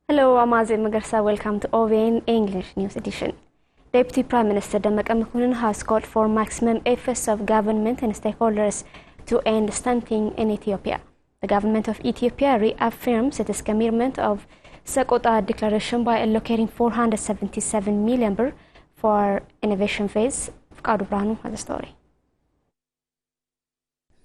Hello, I'm Azim Magarsa. Welcome to OBN English News Edition. Deputy Prime Minister Damak Amakunan has called for maximum efforts of government and stakeholders to end stunting in Ethiopia. The government of Ethiopia reaffirms its commitment of Sakota Declaration by allocating 477 million birr for innovation phase. Fkadu Branu has a story.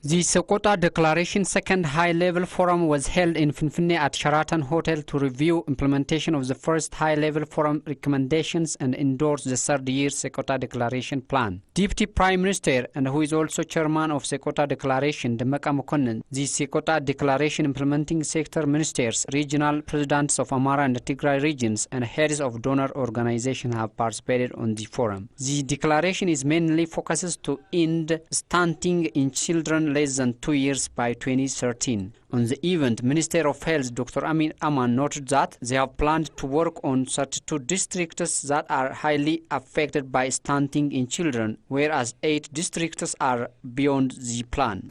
The Sakota Declaration second high-level forum was held in Finfinne at Sheraton Hotel to review implementation of the first high-level forum recommendations and endorse the third-year Sakota Declaration plan. Deputy Prime Minister, and who is also chairman of Sakota Declaration, Damak Amakunan, the Sakota Declaration implementing sector ministers, regional presidents of Amara and Tigray regions, and heads of donor organizations have participated on the forum. The declaration is mainly focuses to end stunting in children less than 2 years by 2013. On the event, Minister of Health Dr. Amin Aman noted that they have planned to work on 32 districts that are highly affected by stunting in children, whereas 8 districts are beyond the plan.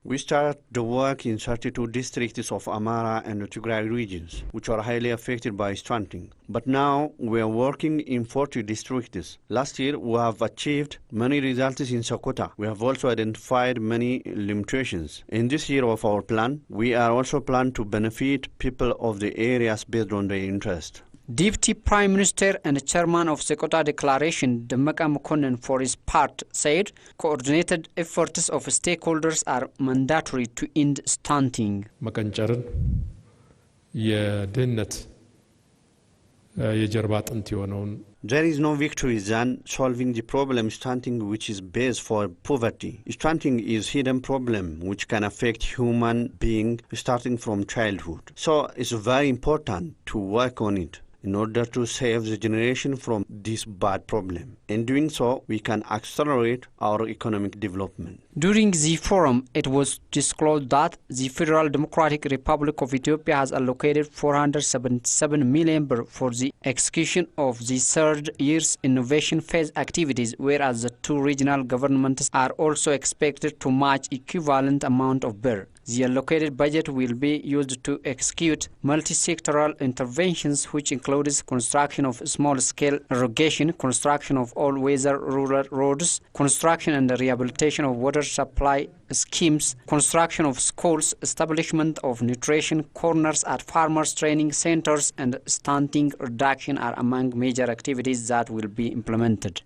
We start the work in 32 districts of Amara and Tigray regions, which are highly affected by stunting. But now we are working in 40 districts. Last year we have achieved many results in Sakota. We have also identified many limitations. In this year of our plan, we are also planning to benefit people of the areas based on their interest. Deputy Prime Minister and Chairman of Sakota Declaration, Damak Amakunan, for his part, said coordinated efforts of stakeholders are mandatory to end stunting. There is no victory than solving the problem stunting, which is based for poverty. Stunting is a hidden problem which can affect human being starting from childhood. So it's very important to work on it in order to save the generation from this bad problem. In doing so, we can accelerate our economic development. During the forum, it was disclosed that the Federal Democratic Republic of Ethiopia has allocated 477 million birr for the execution of the third year's innovation phase activities, whereas the 2 regional governments are also expected to match equivalent amount of birr. The allocated budget will be used to execute multi-sectoral interventions, which includes construction of small-scale irrigation, construction of all-weather rural roads, construction and rehabilitation of water supply schemes, construction of schools, establishment of nutrition corners at farmers' training centers, and stunting reduction are among major activities that will be implemented.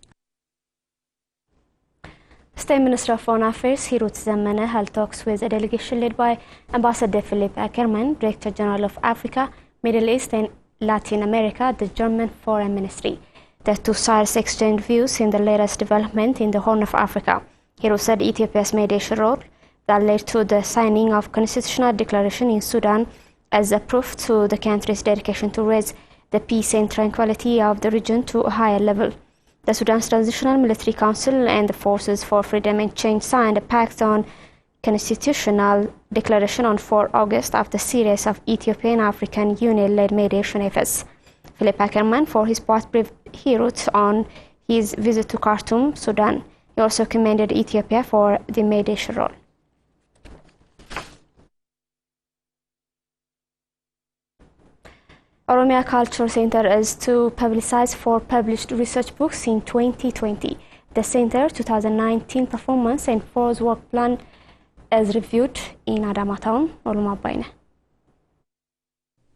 State Minister of Foreign Affairs Hirut Zamana held talks with a delegation led by Ambassador Philip Ackerman, Director General of Africa, Middle East and Latin America at the German Foreign Ministry. The two sides exchanged views in the latest development in the Horn of Africa. Hirut said Ethiopia's mediation role that led to the signing of constitutional declaration in Sudan as a proof to the country's dedication to raise the peace and tranquility of the region to a higher level. The Sudan's Transitional Military Council and the Forces for Freedom and Change signed a pact on constitutional declaration on 4 August after a series of Ethiopian African Union-led mediation efforts. Philip Ackerman, for his part, briefed Hirut on his visit to Khartoum, Sudan. He also commended Ethiopia for the mediation role. Oromia Culture Center is to publicize 4 published research books in 2020. The Center 2019 performance and 4th work plan is reviewed in Adama Town, Olumabaina.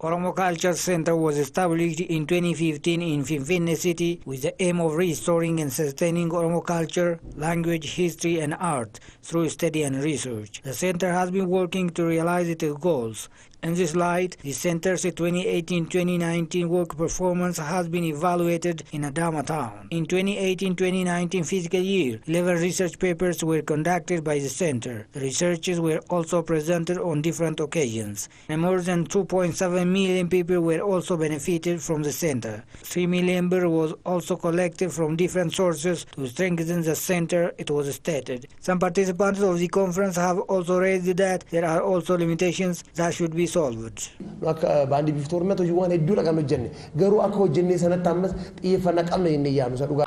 Oromo Culture Center was established in 2015 in Finfinne City with the aim of restoring and sustaining Oromo culture, language, history and art through study and research. The center has been working to realize its goals. In this light, the center's 2018-2019 work performance has been evaluated in Adama Town. In 2018-2019 fiscal year, 11 research papers were conducted by the center. The researches were also presented on different occasions. And more than 2.7 million people were also benefited from the center. 3 million birr was also collected from different sources to strengthen the center, it was stated. Some participants of the conference have also raised that there are also limitations that should be solved.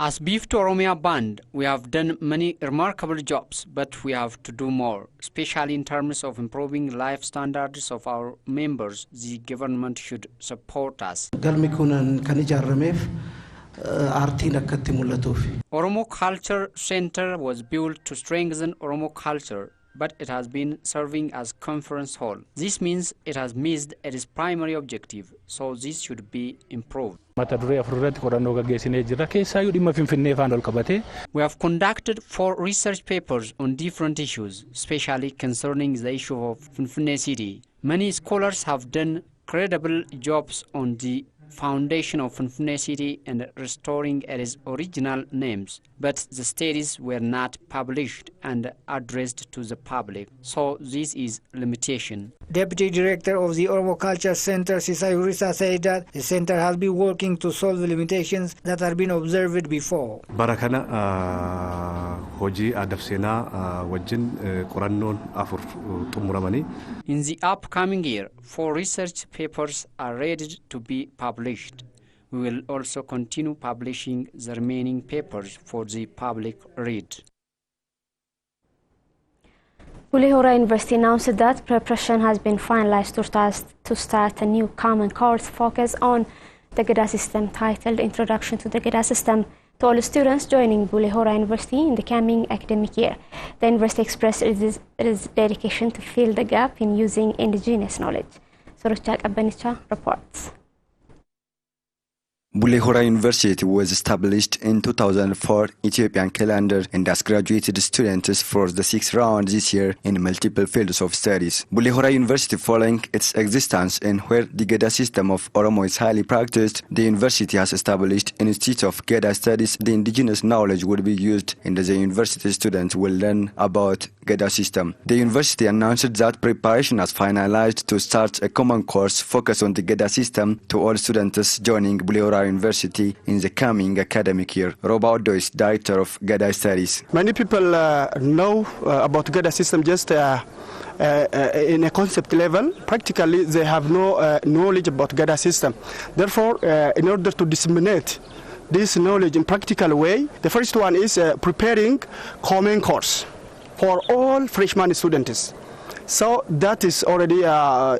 As Beef to Oromia Band, we have done many remarkable jobs, but we have to do more, especially in terms of improving life standards of our members. The government should support us. Oromo Culture Center was built to strengthen Oromo culture, but it has been serving as conference hall. This means it has missed its primary objective, so this should be improved. We have conducted 4 research papers on different issues, especially concerning the issue of Finfinne City. Many scholars have done credible jobs on the foundation of Finfinne City and restoring its original names, but the studies were not published and addressed to the public, so this is limitation. Deputy Director of the Oromo Culture Center, Sisayurisa, said that the center has been working to solve the limitations that have been observed before. Barakana hoji adafsena wajin qorannon afur tumuramani. In the upcoming year, 4 research papers are ready to be published. We will also continue publishing the remaining papers for the public read. Bulehora University announced that preparation has been finalized to start a new common course focused on the GEDA system titled Introduction to the GEDA System to all students joining Bulehora University in the coming academic year. The university expressed its dedication to fill the gap in using indigenous knowledge. Sorochak Abenicha reports. Bulehora University was established in 2004 Ethiopian calendar and has graduated students for the 6th round this year in multiple fields of studies. Bulehora University, following its existence in where the GEDA system of Oromo is highly practiced, the university has established an Institute of GEDA Studies. The indigenous knowledge will be used and the university students will learn about GEDA system. The university announced that preparation has finalized to start a common course focused on the GEDA system to all students joining Bulehora University in the coming academic year. Roba Oddo is director of GEDA Studies. Many people know about GEDA system just in a concept level. Practically, they have no knowledge about GEDA system. Therefore, in order to disseminate this knowledge in practical way, the first one is preparing common course for all freshman students. So that is already,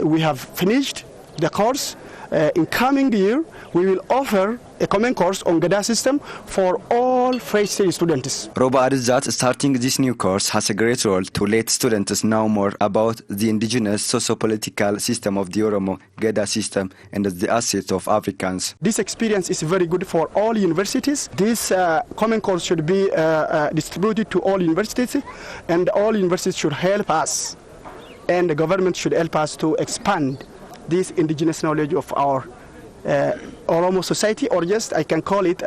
we have finished the course. In coming year, we will offer a common course on GEDA system for all fresh students. Roba adds that starting this new course has a great role to let students know more about the indigenous socio-political system of the Oromo GEDA system and the assets of Africans. This experience is very good for all universities. This common course should be distributed to all universities, and all universities should help us, and the government should help us to expand this indigenous knowledge of our Oromo society, or just I can call it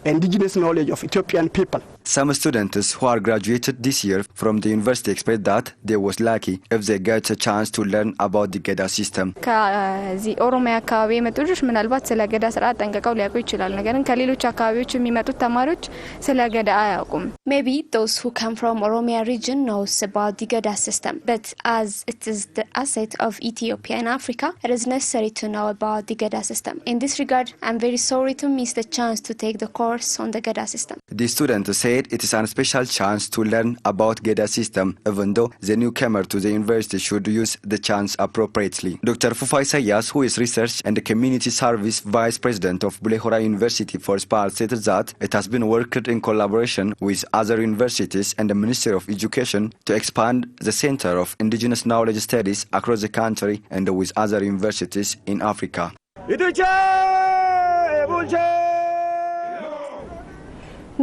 indigenous knowledge of Ethiopian people. Some students who are graduated this year from the university expressed that they was lucky if they get a chance to learn about the GEDA system. ከዚህ ኦሮሚያ አካባቢ የመጡ ልጆች ምናልባት ስለ ገዳ ስርዓት ጠንቅቀው ሊያውቁ ይችላል። ነገር ግን ከሌሎች አካባቢዎች የሚመጡት ተማሪዎች ስለ ገዳ አያውቁም። Maybe those who come from Oromia region knows about the GEDA system, but as it is the asset of Ethiopia and Africa, it is necessary to know about the GEDA system. In this regard, I'm very sorry to miss the chance to take the course on the GEDA system. The students said it is a special chance to learn about GEDA system, even though the newcomer to the university should use the chance appropriately. Dr. Fufa Isaias, who is Research and Community Service Vice President of Bulehora University for SPAR, said that it has been worked in collaboration with other universities and the Ministry of Education to expand the Center of Indigenous Knowledge Studies across the country and with other universities in Africa.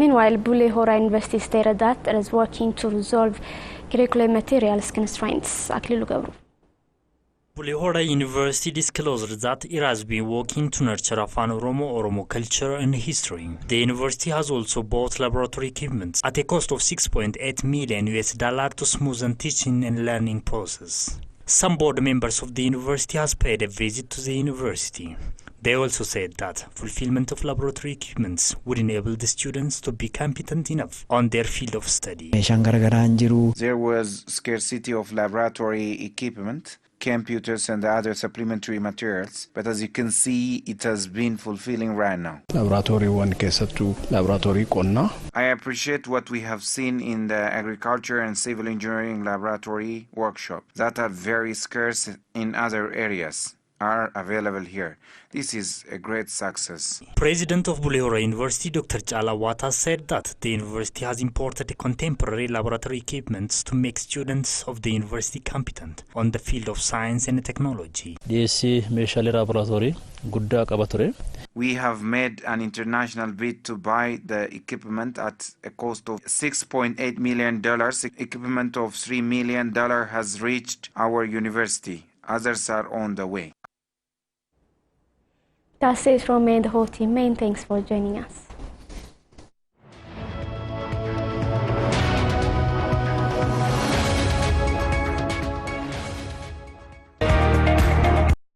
Meanwhile, Bulehora University stated that it is working to resolve curriculum materials constraints. Aklilu Gabru. Bulehora University disclosed that it has been working to nurture Afan Oromo culture and history. The university has also bought laboratory equipment at a cost of $6.8 million to smoothen teaching and learning process. Some board members of the university has paid a visit to the university. They also said that fulfillment of laboratory equipments would enable the students to be competent enough on their field of study. There was scarcity of laboratory equipment, computers and other supplementary materials, but as you can see, it has been fulfilling right now. I appreciate what we have seen in the agriculture and civil engineering laboratory workshop that are very scarce in other areas are available here. This is a great success. President of Bulehora University, Dr. Chala Wata, said that the university has imported contemporary laboratory equipments to make students of the university competent on the field of science and technology. We have made an international bid to buy the equipment at a cost of $6.8 million. Equipment of $3 million has reached our university. Others are on the way. That's it from me and the whole team. Thanks for joining us.